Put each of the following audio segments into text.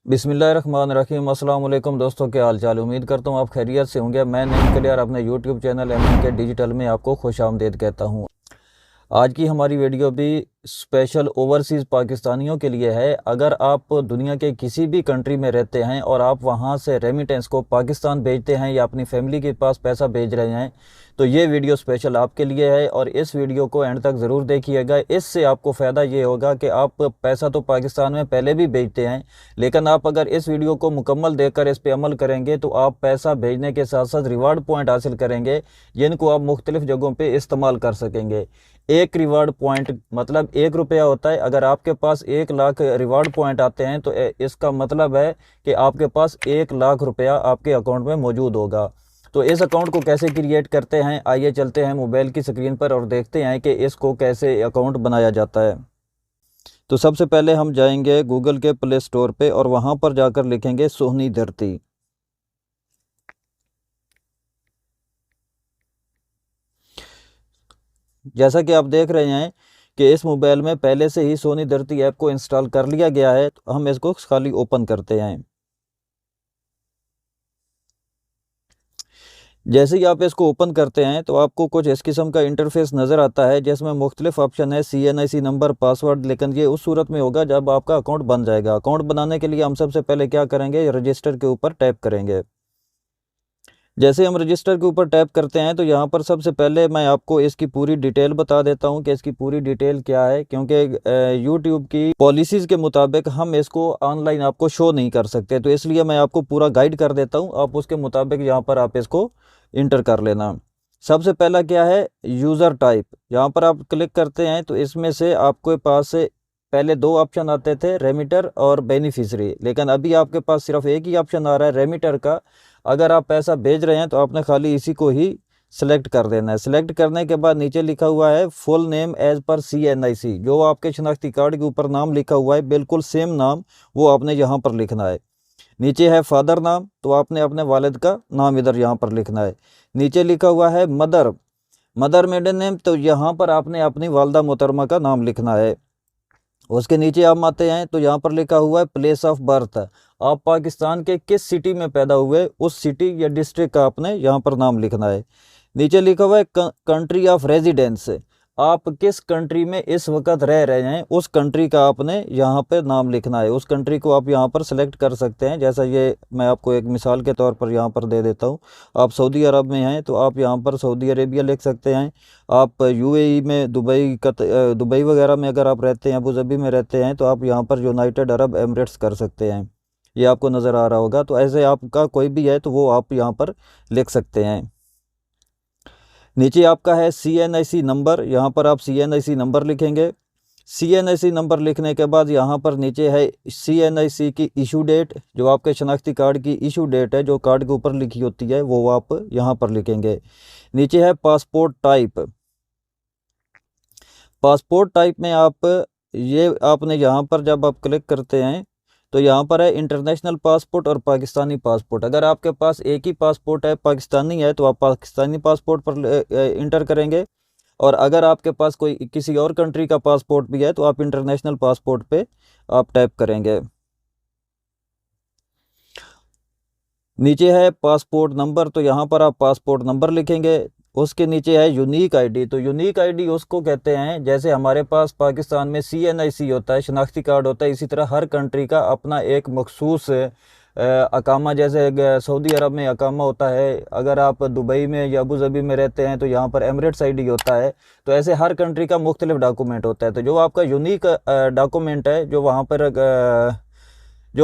बिस्मिल्लाहिर्रहमानिर्रहीम। अस्सलाम वालेकुम दोस्तों, क्या हाल चाल। उम्मीद करता हूँ आप खैरियत से होंगे। मैं नईम क्लियर अपने यूट्यूब चैनल MNK डिजिटल में आपको खुशामदीद कहता हूँ। आज की हमारी वीडियो भी स्पेशल ओवरसीज़ पाकिस्तानियों के लिए है। अगर आप दुनिया के किसी भी कंट्री में रहते हैं और आप वहां से रेमिटेंस को पाकिस्तान भेजते हैं या अपनी फैमिली के पास पैसा भेज रहे हैं, तो ये वीडियो स्पेशल आपके लिए है और इस वीडियो को एंड तक ज़रूर देखिएगा। इससे आपको फ़ायदा ये होगा कि आप पैसा तो पाकिस्तान में पहले भी भेजते हैं, लेकिन आप अगर इस वीडियो को मुकम्मल देखकर इस पर अमल करेंगे तो आप पैसा भेजने के साथ साथ रिवार्ड पॉइंट हासिल करेंगे, जिनको आप मुख्तलिफ जगहों पर इस्तेमाल कर सकेंगे। एक रिवार्ड पॉइंट मतलब 1 रुपया होता है। अगर आपके पास 1 लाख रिवार्ड पॉइंट आते हैं तो इसका मतलब है कि आपके पास 1 लाख रुपया आपके अकाउंट में मौजूद होगा। तो इस अकाउंट को कैसे क्रिएट करते हैं, आइए चलते हैं मोबाइल की स्क्रीन पर और देखते हैं कि इसको कैसे अकाउंट बनाया जाता है। तो सबसे पहले हम जाएंगे गूगल के प्ले स्टोर पे और वहाँ पर जाकर लिखेंगे सोहनी धरती। जैसा कि आप देख रहे हैं कि इस मोबाइल में पहले से ही सोनी धरती ऐप को इंस्टॉल कर लिया गया है, तो हम इसको खाली ओपन करते हैं। जैसे ही आप इसको ओपन करते हैं तो आपको कुछ इस किस्म का इंटरफेस नज़र आता है, जिसमें मुख्तलिफ ऑप्शन है, CNIC नंबर, पासवर्ड। लेकिन ये उस सूरत में होगा जब आपका अकाउंट बन जाएगा। अकाउंट बनाने के लिए हम सबसे पहले क्या करेंगे, रजिस्टर के ऊपर टैप करेंगे। जैसे हम रजिस्टर के ऊपर टैप करते हैं तो यहाँ पर सबसे पहले मैं आपको इसकी पूरी डिटेल बता देता हूँ कि इसकी पूरी डिटेल क्या है, क्योंकि यूट्यूब की पॉलिसीज़ के मुताबिक हम इसको ऑनलाइन आपको शो नहीं कर सकते। तो इसलिए मैं आपको पूरा गाइड कर देता हूँ, आप उसके मुताबिक यहाँ पर आप इसको इंटर कर लेना। सबसे पहला क्या है, यूज़र टाइप। यहाँ पर आप क्लिक करते हैं तो इसमें से आपके पास से पहले 2 ऑप्शन आते थे, रेमिटर और बेनिफिशरी, लेकिन अभी आपके पास सिर्फ एक ही ऑप्शन आ रहा है, रेमिटर का। अगर आप पैसा भेज रहे हैं तो आपने खाली इसी को ही सिलेक्ट कर देना है। सिलेक्ट करने के बाद नीचे लिखा हुआ है full name as per CNIC, जो आपके शनाख्ती कार्ड के ऊपर नाम लिखा हुआ है बिल्कुल सेम नाम वो आपने यहाँ पर लिखना है। नीचे है फादर नाम, तो आपने अपने वालिद का नाम इधर यहाँ पर लिखना है। नीचे लिखा हुआ है मदर मेडन नेम, तो यहाँ पर आपने अपनी वालदा मोहतरमा का नाम लिखना है। उसके नीचे हम आते हैं तो यहाँ पर लिखा हुआ है प्लेस ऑफ बर्थ, आप पाकिस्तान के किस सिटी में पैदा हुए उस सिटी या डिस्ट्रिक्ट का आपने यहाँ पर नाम लिखना है। नीचे लिखा हुआ है कंट्री ऑफ रेजिडेंस, आप किस कंट्री में इस वक्त रह रहे हैं उस कंट्री का आपने यहाँ पे नाम लिखना है। उस कंट्री को आप यहाँ पर सेलेक्ट कर सकते हैं, जैसा ये मैं आपको एक मिसाल के तौर पर यहाँ पर दे देता हूँ। आप सऊदी अरब में हैं तो आप यहाँ पर सऊदी अरेबिया लिख सकते हैं। आप UAE में दुबई वगैरह में अगर आप रहते हैं, अबू धाबी में रहते हैं, तो आप यहाँ पर यूनाइटेड अरब एमिरेट्स कर सकते हैं। ये आपको नज़र आ रहा होगा। तो ऐसे आपका कोई भी है तो वो आप यहाँ पर लिख सकते हैं। नीचे आपका है CNIC नंबर, यहाँ पर आप CNIC नंबर लिखेंगे। CNIC नंबर लिखने के बाद यहाँ पर नीचे है CNIC की इशू डेट, जो आपके शनाख्ती कार्ड की इशू डेट है जो कार्ड के ऊपर लिखी होती है वो आप यहाँ पर लिखेंगे। नीचे है पासपोर्ट टाइप। पासपोर्ट टाइप में आपने यहाँ पर जब आप क्लिक करते हैं तो यहाँ पर है इंटरनेशनल पासपोर्ट और पाकिस्तानी पासपोर्ट। अगर आपके पास एक ही पासपोर्ट है, पाकिस्तानी है, तो आप पाकिस्तानी पासपोर्ट पर इंटर करेंगे, और अगर आपके पास कोई किसी और कंट्री का पासपोर्ट भी है तो आप इंटरनेशनल पासपोर्ट पे आप टैप करेंगे। नीचे है पासपोर्ट नंबर, तो यहाँ पर आप पासपोर्ट नंबर लिखेंगे। उसके नीचे है यूनिक आईडी, तो यूनिक आईडी उसको कहते हैं, जैसे हमारे पास पाकिस्तान में CNIC होता है, शनाख्ती कार्ड होता है, इसी तरह हर कंट्री का अपना एक मखसूस अकामा, जैसे सऊदी अरब में अकामा होता है, अगर आप दुबई में या अबू धाबी में रहते हैं तो यहाँ पर एमिरेट्स ID होता है। तो ऐसे हर कंट्री का मुख्तलिफ डॉक्यूमेंट होता है। तो जो आपका यूनिक डॉक्यूमेंट है जो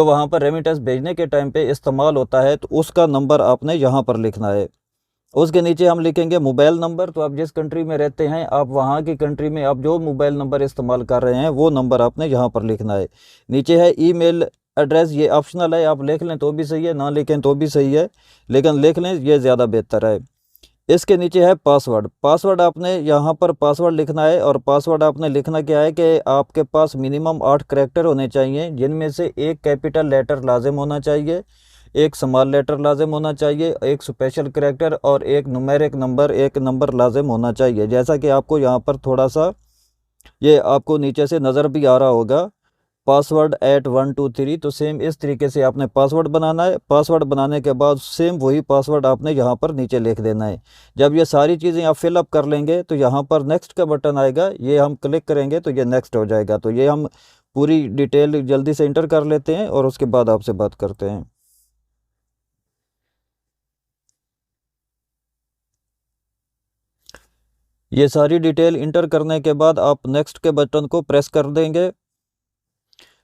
वहाँ पर रेमिटेंस भेजने के टाइम पे इस्तेमाल होता है, तो उसका नंबर आपने यहाँ पर लिखना है। उसके नीचे हम लिखेंगे मोबाइल नंबर, तो आप जिस कंट्री में रहते हैं, आप वहाँ की कंट्री में आप जो मोबाइल नंबर इस्तेमाल कर रहे हैं वो नंबर आपने यहाँ पर लिखना है। नीचे है ईमेल एड्रेस, ये ऑप्शनल है, आप लिख लें तो भी सही है, ना लिखें तो भी सही है, लेकिन लिख लें ये ज़्यादा बेहतर है। इसके नीचे है पासवर्ड। पासवर्ड आपने यहाँ पर पासवर्ड लिखना है, और पासवर्ड आपने लिखना क्या है कि आपके पास मिनिमम 8 करैक्टर होने चाहिए, जिनमें से एक कैपिटल लेटर लाजिम होना चाहिए, एक स्मॉल लेटर लाजिम होना चाहिए, एक स्पेशल करैक्टर और एक न्यूमेरिक नंबर, एक नंबर लाजिम होना चाहिए। जैसा कि आपको यहाँ पर थोड़ा सा ये आपको नीचे से नज़र भी आ रहा होगा, पासवर्ड @123। तो सेम इस तरीके से आपने पासवर्ड बनाना है। पासवर्ड बनाने के बाद सेम वही पासवर्ड आपने यहाँ पर नीचे लिख देना है। जब ये सारी चीज़ें आप फिलअप कर लेंगे तो यहाँ पर नेक्स्ट का बटन आएगा, ये हम क्लिक करेंगे तो ये नेक्स्ट हो जाएगा। तो ये हम पूरी डिटेल जल्दी से इंटर कर लेते हैं और उसके बाद आपसे बात करते हैं। ये सारी डिटेल इंटर करने के बाद आप नेक्स्ट के बटन को प्रेस कर देंगे।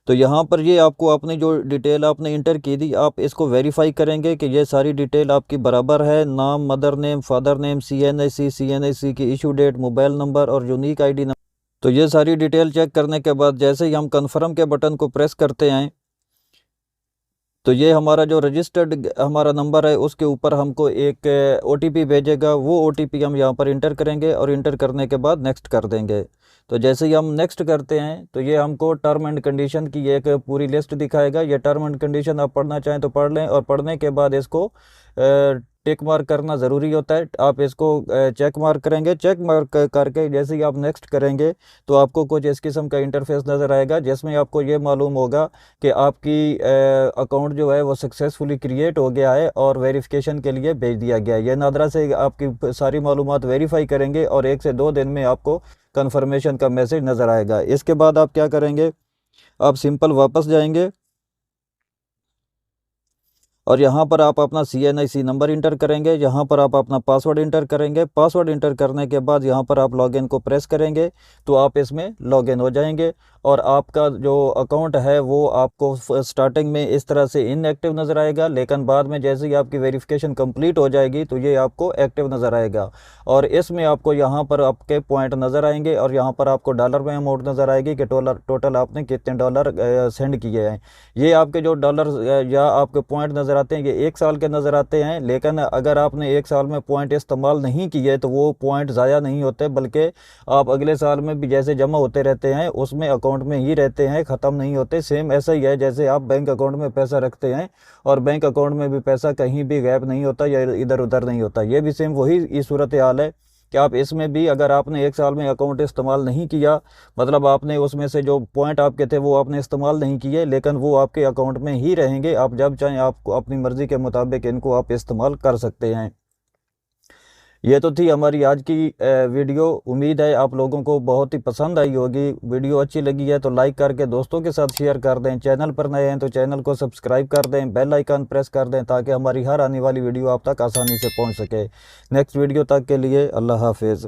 तो यहाँ पर ये आपको अपनी जो डिटेल आपने इंटर की थी, आप इसको वेरीफाई करेंगे कि ये सारी डिटेल आपकी बराबर है। नाम, mother name, father name, CNIC की इशू डेट, मोबाइल नंबर और यूनिक ID नंबर। तो ये सारी डिटेल चेक करने के बाद जैसे ही हम कन्फर्म के बटन को प्रेस करते हैं तो ये हमारा जो रजिस्टर्ड हमारा नंबर है उसके ऊपर हमको एक OTP भेजेगा। वो OTP हम यहाँ पर इंटर करेंगे और इंटर करने के बाद नेक्स्ट कर देंगे। तो जैसे ही हम नेक्स्ट करते हैं तो ये हमको टर्म एंड कंडीशन की एक पूरी लिस्ट दिखाएगा। ये टर्म एंड कंडीशन आप पढ़ना चाहें तो पढ़ लें, और पढ़ने के बाद इसको टिक मार्क करना ज़रूरी होता है। आप इसको चेक मार्क करेंगे। चेक मार्क करके जैसे ही आप नेक्स्ट करेंगे तो आपको कुछ इस किस्म का इंटरफेस नज़र आएगा, जिसमें आपको ये मालूम होगा कि आपकी अकाउंट जो है वो सक्सेसफुली क्रिएट हो गया है और वेरिफिकेशन के लिए भेज दिया गया है। ये नादरा से आपकी सारी मालूमात वेरीफाई करेंगे और 1 से 2 दिन में आपको कन्फर्मेशन का मैसेज नज़र आएगा। इसके बाद आप क्या करेंगे, आप सिंपल वापस जाएंगे और यहाँ पर आप अपना CNIC नंबर इंटर करेंगे। यहाँ पर आप अपना पासवर्ड इंटर करेंगे। पासवर्ड इंटर करने के बाद यहाँ पर आप लॉगिन को प्रेस करेंगे तो आप इसमें लॉगिन हो जाएंगे और आपका जो अकाउंट है वो आपको स्टार्टिंग में इस तरह से इनएक्टिव नज़र आएगा, लेकिन बाद में जैसे ही आपकी वेरिफिकेशन कंप्लीट हो जाएगी तो ये आपको एक्टिव नज़र आएगा। और इसमें आपको यहाँ पर आपके पॉइंट नज़र आएंगे और यहाँ पर आपको डॉलर में अमाउंट नज़र आएगी कि टोटल आपने कितने डॉलर सेंड किए हैं। ये आपके जो डॉलर या आपके पॉइंट नज़र आते हैं ये 1 साल के नज़र आते हैं, लेकिन अगर आपने 1 साल में पॉइंट इस्तेमाल नहीं किए तो वो पॉइंट ज़ाया नहीं होते, बल्कि आप अगले साल में भी जैसे जमा होते रहते हैं उसमें अकाउंट में ही रहते हैं, ख़त्म नहीं होते। सेम ऐसा ही है जैसे आप बैंक अकाउंट में पैसा रखते हैं और बैंक अकाउंट में भी पैसा कहीं भी गायब नहीं होता या इधर उधर नहीं होता। ये भी सेम वही सूरत हाल है कि आप इसमें भी अगर आपने 1 साल में अकाउंट इस्तेमाल नहीं किया, मतलब आपने उसमें से जो पॉइंट आपके थे वो आपने इस्तेमाल नहीं किए, लेकिन वो आपके अकाउंट में ही रहेंगे। आप जब चाहें आपको अपनी मर्ज़ी के मुताबिक इनको आप इस्तेमाल कर सकते हैं। ये तो थी हमारी आज की वीडियो। उम्मीद है आप लोगों को बहुत ही पसंद आई होगी। वीडियो अच्छी लगी है तो लाइक करके दोस्तों के साथ शेयर कर दें। चैनल पर नए हैं तो चैनल को सब्सक्राइब कर दें, बेल आइकन प्रेस कर दें ताकि हमारी हर आने वाली वीडियो आप तक आसानी से पहुंच सके। नेक्स्ट वीडियो तक के लिए अल्लाह हाफिज़।